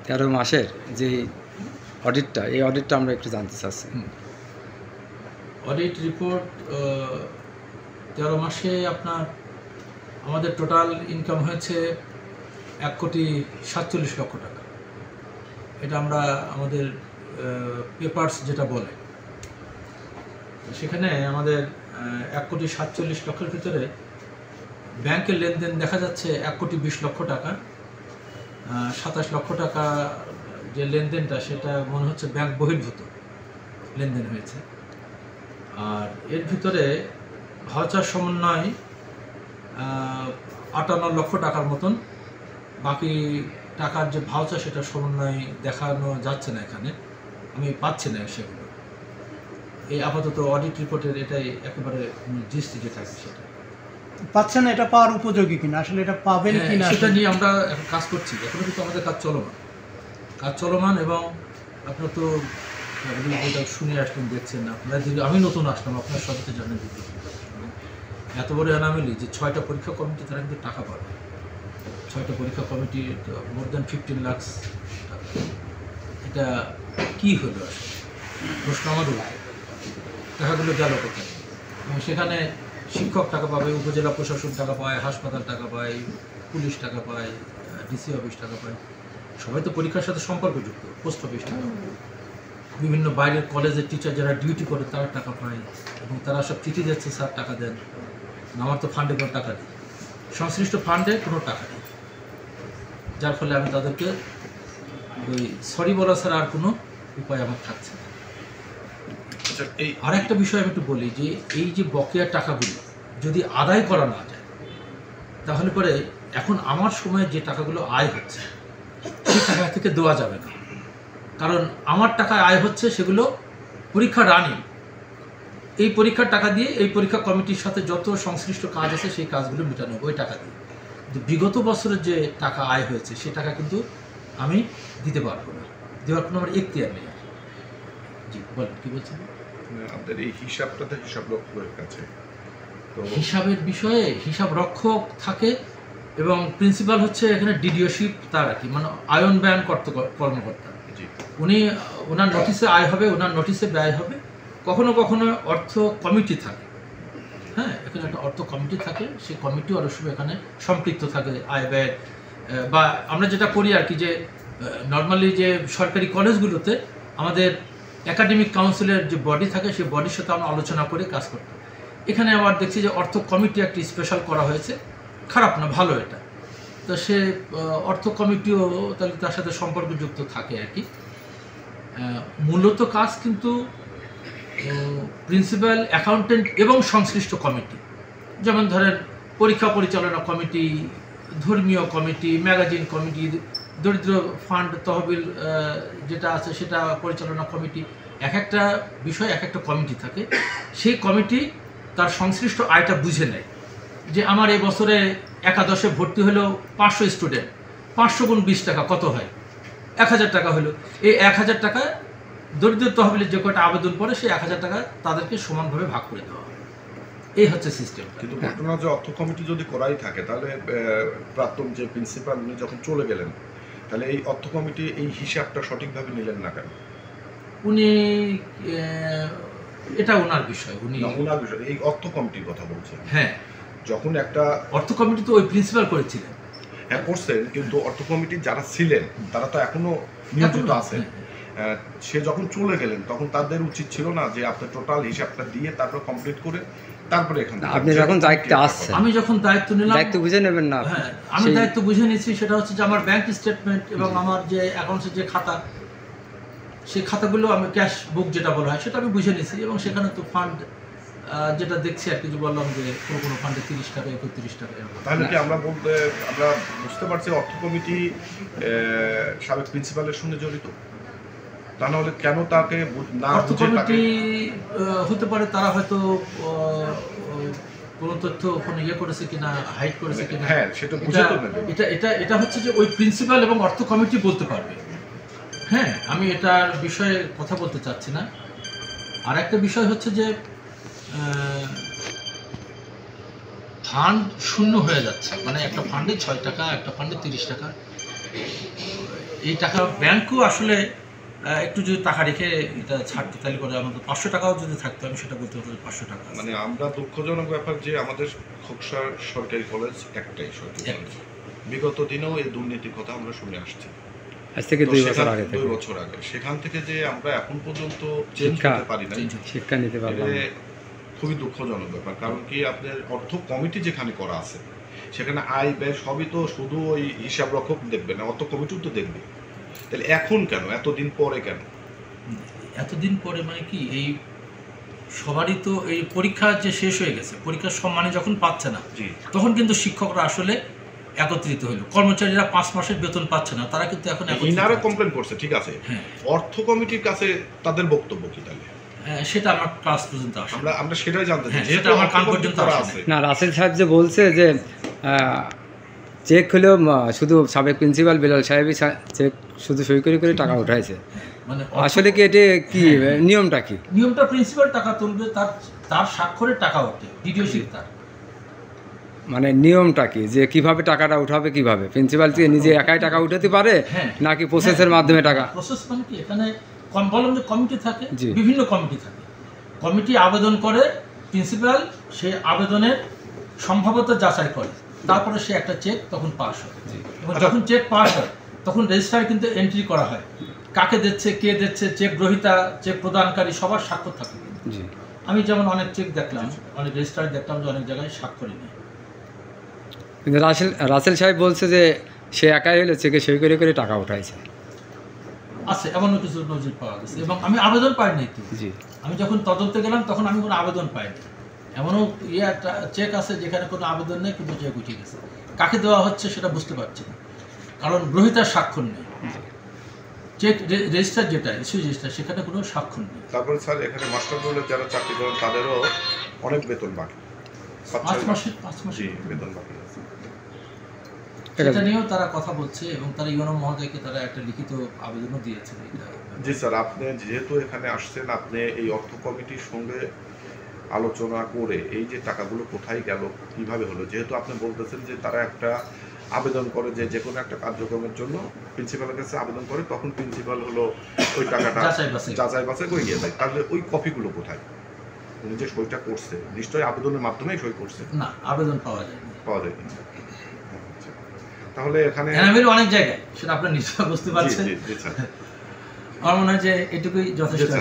13 মাসের যে অডিটটা, এই অডিটটা আমরা একটু জানতে চাচ্ছি। অডিট রিপোর্ট 13 মাসে আপনার আমাদের টোটাল ইনকাম হয়েছে 1,47,00,000 টাকা। এটা আমরা আমাদের পেপারস যেটা বলে, সেখানে আমাদের 1,47,00,000 ভিতরে ব্যাংকের লেনদেন দেখা যাচ্ছে 1,20,00,000 টাকা। 27 লক্ষ টাকা যে লেনদেনটা, সেটা মনে হচ্ছে ব্যাংক বহির্ভূত লেনদেন হয়েছে। আর এর ভিতরে ভাউচার সমন্বয় 58 লক্ষ টাকার মতন। বাকি টাকার যে ভাউচার, সেটা সমন্বয় দেখানো যাচ্ছে না, এখানে আমি পাচ্ছি না সেগুলো। এই আপাতত অডিট রিপোর্টের এটাই একেবারে জিস্ট যেটা সেটা পাচ্ছেন। এটা পাওয়ার উপযোগী কিনা, আসলে এটা পাবেন কিনা, সেটা নিয়ে আমরা এখন কাজ করছি। এখনো কিন্তু আমাদের কাজ চলমান এবং আপনার তো এটা শুনে আসলেন, দেখছেন আপনারা। আমি নতুন আসলাম, আপনার সবাই তো জানেন দিদি, এত বড় অ্যানামেলি যে 6টা পরীক্ষা কমিটি তারা কিন্তু টাকা পাবে। 6টা পরীক্ষা কমিটি মোর দ্যান 15 লাখ টাকা। এটা কি হলো আসলে? প্রশ্ন আমাদের টাকাগুলো গেল কোথায়? এবং সেখানে শিক্ষক টাকা পাবে, উপজেলা প্রশাসন টাকা পায়, হাসপাতাল টাকা পায়, পুলিশ টাকা পায়, ডিসি অফিস টাকা পায়। সবাই তো পরীক্ষার সাথে সম্পর্কযুক্ত। পোস্ট অফিস টাকা পায়, বিভিন্ন বাইরের কলেজের টিচার যারা ডিউটি করে তারা টাকা পায়, এবং তারা সব চিঠি দিচ্ছে, স্যার টাকা দেন। আমার তো ফান্ডে কোনো টাকা নেই, সংশ্লিষ্ট ফান্ডে কোনো টাকা নেই, যার ফলে আমি তাদেরকে ওই সরি বলা ছাড়া আর কোনো উপায় আমার থাকছে না। আর একটা বিষয় আমি একটু বলি, যে এই যে বকেয়া টাকাগুলো যদি আদায় করা না যায়, তাহলে পরে এখন আমার সময়ে যে টাকাগুলো আয় হচ্ছে, সেই টাকা থেকে দেওয়া যাবে না। কারণ আমার টাকায় আয় হচ্ছে সেগুলো পরীক্ষা রানিং। এই পরীক্ষার টাকা দিয়ে এই পরীক্ষা কমিটির সাথে যত সংশ্লিষ্ট কাজ আছে, সেই কাজগুলো মেটানো ওই টাকা দিয়ে। কিন্তু বিগত বছরের যে টাকা আয় হয়েছে, সেই টাকা কিন্তু আমি দিতে পারবো না, দেওয়ার কোনো আমার এখতিয়ার নেই। জি বলেন, কি বলছেন? আপনাদের এই হিসাবটাতে হিসাব রক্ষকের কাছে তো হিসাবের বিষয়ে হিসাব রক্ষক থাকে, এবং প্রিন্সিপাল হচ্ছে এখানে ডিডিওশিপ তার আর কি, মানে আয়ন ব্যয়ন কর্মকর্তা। উনি ওনার নোটিশে আয় হবে, ওনার নোটিশে ব্যয় হবে। কখনো কখনো অর্থ কমিটি থাকে, হ্যাঁ, এখানে একটা অর্থ কমিটি থাকে, সেই কমিটিও অনেক সময় এখানে সম্পৃক্ত থাকে আয় ব্যয়। বা আমরা যেটা করি আর কি, যে নর্মালি যে সরকারি কলেজগুলোতে আমাদের একাডেমিক কাউন্সিলের যে বডি থাকে, সেই বডির সাথে আমরা আলোচনা করে কাজ করতাম। এখানে আবার দেখছি যে অর্থ কমিটি একটি স্পেশাল করা হয়েছে, খারাপ না, ভালো এটা। তো সে অর্থ কমিটিও তাহলে তার সাথে সম্পর্কযুক্ত থাকে আর কি। মূলত কাজ কিন্তু প্রিন্সিপাল, অ্যাকাউন্টেন্ট এবং সংশ্লিষ্ট কমিটি, যেমন ধরেন পরীক্ষা পরিচালনা কমিটি, ধর্মীয় কমিটি, ম্যাগাজিন কমিটি, দরিদ্র ফান্ড তহবিল যেটা আছে সেটা পরিচালনা কমিটি, এক একটা বিষয় এক একটা কমিটি থাকে। সেই কমিটি তার সংশ্লিষ্ট আয়টা বুঝে নেয়, যে আমার এই বছরে একাদশে ভর্তি হলো 500 স্টুডেন্ট, 500 গুণ 20 টাকা কত হয়? 1000 টাকা হলো। এই 1000 টাকা দরিদ্র তহবিলের যে কয়টা আবেদন পড়ে, সেই 1000 টাকা তাদেরকে সমানভাবে ভাগ করে দেওয়া হয়। এই হচ্ছে সিস্টেম। কিন্তু ঘটনা যে অর্থ কমিটি যদি করাই থাকে, তাহলে প্রাক্তন যে প্রিন্সিপাল উনি যখন চলে গেলেন, তাহলে এই অর্থ কমিটি এই হিসাবটা সঠিকভাবে নিলেন না কেন? উনি এটা ওনার বিষয়, উনি ওনার বিষয়, এই অর্থ কমিটির কথা বলছেন। হ্যাঁ, যখন একটা অর্থ কমিটি তো ওই প্রিন্সিপাল করেছিলেন। হ্যাঁ করছেন, কিন্তু অর্থ কমিটি যারা ছিলেন তারা তো এখনো নিয়োজিত আছেন। সে যখন চলে গেলেন, তখন তাদের উচিত ছিল না যে আপনার টোটাল হিসাবটা দিয়ে তারপর কমপ্লিট করে তারপরে এখানে আপনি যখন দায়িত্বে আসছেন, আমি যখন দায়িত্ব নিলাম, দায়িত্ব বুঝে নেবেন না? হ্যাঁ, আমি দায়িত্ব বুঝে নিয়েছি। সেটা হচ্ছে যে আমার ব্যাংক স্টেটমেন্ট এবং আমার যে অ্যাকাউন্টসের যে খাতা, সেই খাতাগুলো আমি ক্যাশ বুক যেটা বলা হয়, সেটা আমি বুঝে নিয়েছি। এবং সেখানে তো ফান্ড যেটা দেখছি আর কি, যে বললাম যে কোনো ফান্ডে 30 টাকা, 31 টাকা। তাহলে কি আমরা বুঝতে পারছি অর্থ কমিটি সাবেক প্রিন্সিপালের সঙ্গে জড়িত? তা নাহলে কেন তাকে না অর্থ কমিটি হতে পারে, তারা হয়তো কোনো তথ্য ওখানে ইয়ে করেছে কিনা, হাইড করেছে কিনা, হ্যাঁ সেটা বুঝে তো নেবে। এটা হচ্ছে যে ওই প্রিন্সিপাল এবং অর্থ কমিটি বলতে পারবে। হ্যাঁ, আমি এটার বিষয়ে কথা বলতে চাচ্ছি না। আর একটা বিষয় হচ্ছে যে ফান্ড শূন্য হয়ে যাচ্ছে, মানে একটা ফান্ডে 6 টাকা, একটা ফান্ডে 30 টাকা। এই টাকা ব্যাংকও আসলে একটু যদি টাকা রেখে এটা ছাড়তে তাহলে করে আমাদের 500 টাকাও যদি থাকতো আমি সেটা বলতে পারবো 500 টাকা আছে। মানে আমরা দুঃখজনক ব্যাপার যে আমাদের খোকসা সরকারি কলেজ একটাই সরকারি কলেজ, বিগত দিনেও এই দুর্নীতির কথা আমরা শুনে আসছি আজ থেকে 2 বছর আগে থেকে। 2 বছর আগে সেখান থেকে যে আমরা এখন পর্যন্ত চেঞ্জ করতে পারি না, শিক্ষা নিতে পারলাম না। খুবই দুঃখজনক ব্যাপার। কারণ কি আপনার অর্থ কমিটি যেখানে করা আছে সেখানে আয় ব্যয় সবই তো শুধু ওই হিসাব রক্ষক দেখবে না, অর্থ কমিটিও তো দেখবে। তাহলে এখন কেন, এতদিন পরে কেন? এতদিন পরে মানে কি, এই সবারই তো এই পরীক্ষা যে শেষ হয়ে গেছে, পরীক্ষার সম্মানে যখন পাচ্ছে না তখন কিন্তু শিক্ষকরা আসলে একত্রিত হলো। কর্মচারীরা 5 মাসের বেতন পাচ্ছে না, তারা কিন্তু এখন ইনারা কমপ্লেন করছে, ঠিক আছে, অর্থ কমিটির কাছে তাদের বক্তব্য কি তাহলে? সেটা আমার ক্লাস পর্যন্ত আসে, আমরা সেটাই জানতে চাই, যেটা আমার কান পর্যন্ত আসে না। রাসেল সাহেব যে বলছে যে চেক হলেও শুধু সাবেক প্রিন্সিপাল বিলাল সাহেবই চেক শুধু সই করে করে টাকা উঠাইছে, মানে আসলে কি এটা কি নিয়মটা কি? নিয়মটা প্রিন্সিপাল টাকা তুলবে, তার স্বাক্ষরে টাকা ওঠে, ডিডিওশিপ তার। মানে নিয়মটা কি যে কিভাবে টাকাটা উঠাবে, কিভাবে প্রিন্সিপাল কি নিজে একাই টাকা উঠাতে পারে নাকি প্রসেসের মাধ্যমে টাকা? প্রসেস মানে কি, এখানে বললাম যে কমিটি থাকে, বিভিন্ন কমিটি থাকে, কমিটি আবেদন করে, প্রিন্সিপাল সেই আবেদনের সম্ভাব্যতা যাচাই করে, তারপরে সে একটা চেক তখন পাস হয়। এবং যখন চেক পাস হয় তখন রেজিস্ট্রারে কিন্তু এন্ট্রি করা হয়, কাকে দিচ্ছে, কে দিচ্ছে, চেক গ্রহীতা, চেক প্রদানকারী সবার স্বাক্ষর থাকে। আমি যেমন অনেক চেক দেখলাম, অনেক রেজিস্ট্রারে দেখলাম যে অনেক জায়গায় স্বাক্ষরই নেই। কিন্তু রাসেল সাহেব বলছে যে সে একাই হলে চেকে সই করে করে টাকা উঠাইছে। আছে, এমনও কিছু নজির পাওয়া গেছে, এবং আমি আবেদন পাইনি তো। আমি যখন তদন্তে গেলাম তখন আমি কোনো আবেদন পাইনি। এমনও একটা চেক আছে যেখানে কোনো আবেদন নেই কিন্তু চেক উঠে গেছে, কাকে দেওয়া হচ্ছে সেটা বুঝতে পারছি না, কারণ গ্রহীতার স্বাক্ষর নেই। চেক রেজিস্টার যেটা ইস্যু রেজিস্টার, সেখানে কোনো স্বাক্ষর নেই। তারপরে স্যার এখানে মাস্টার রোলে যারা চাকরি করেন তাদেরও অনেক বেতন বাকি, 5 মাসের বেতন বাকি আছে। সেটা নিয়েও তারা কথা বলছে এবং তারা ইউনো মহোদয়কে তারা একটা লিখিত আবেদনও দিয়েছে। জি স্যার, আপনি যেহেতু এখানে আসছেন, আপনি এই অর্থ কমিটির সঙ্গে আলোচনা করে এই যে টাকাগুলো কোথায় গেল, কিভাবে হলো, যেহেতু আপনি বলতেছেন যে তারা একটা আবেদন করে যে কোনো একটা কার্যক্রমের জন্য প্রিন্সিপালের কাছে আবেদন করে, তখন প্রিন্সিপাল হলো ওই টাকাটা যাচাই বাছাই করে নিয়ে যায়, তাহলে ওই কপিগুলো কোথায়? উনি যে সইটা করছে নিশ্চয়ই আবেদনের মাধ্যমেই সই করছে না, আবেদন পাওয়া যায় তাহলে এখানে অনেক জায়গায়, সেটা আপনার নিশ্চয় বুঝতে পারছেন। আমার মনে হয় যে এটুকুই যথেষ্ট।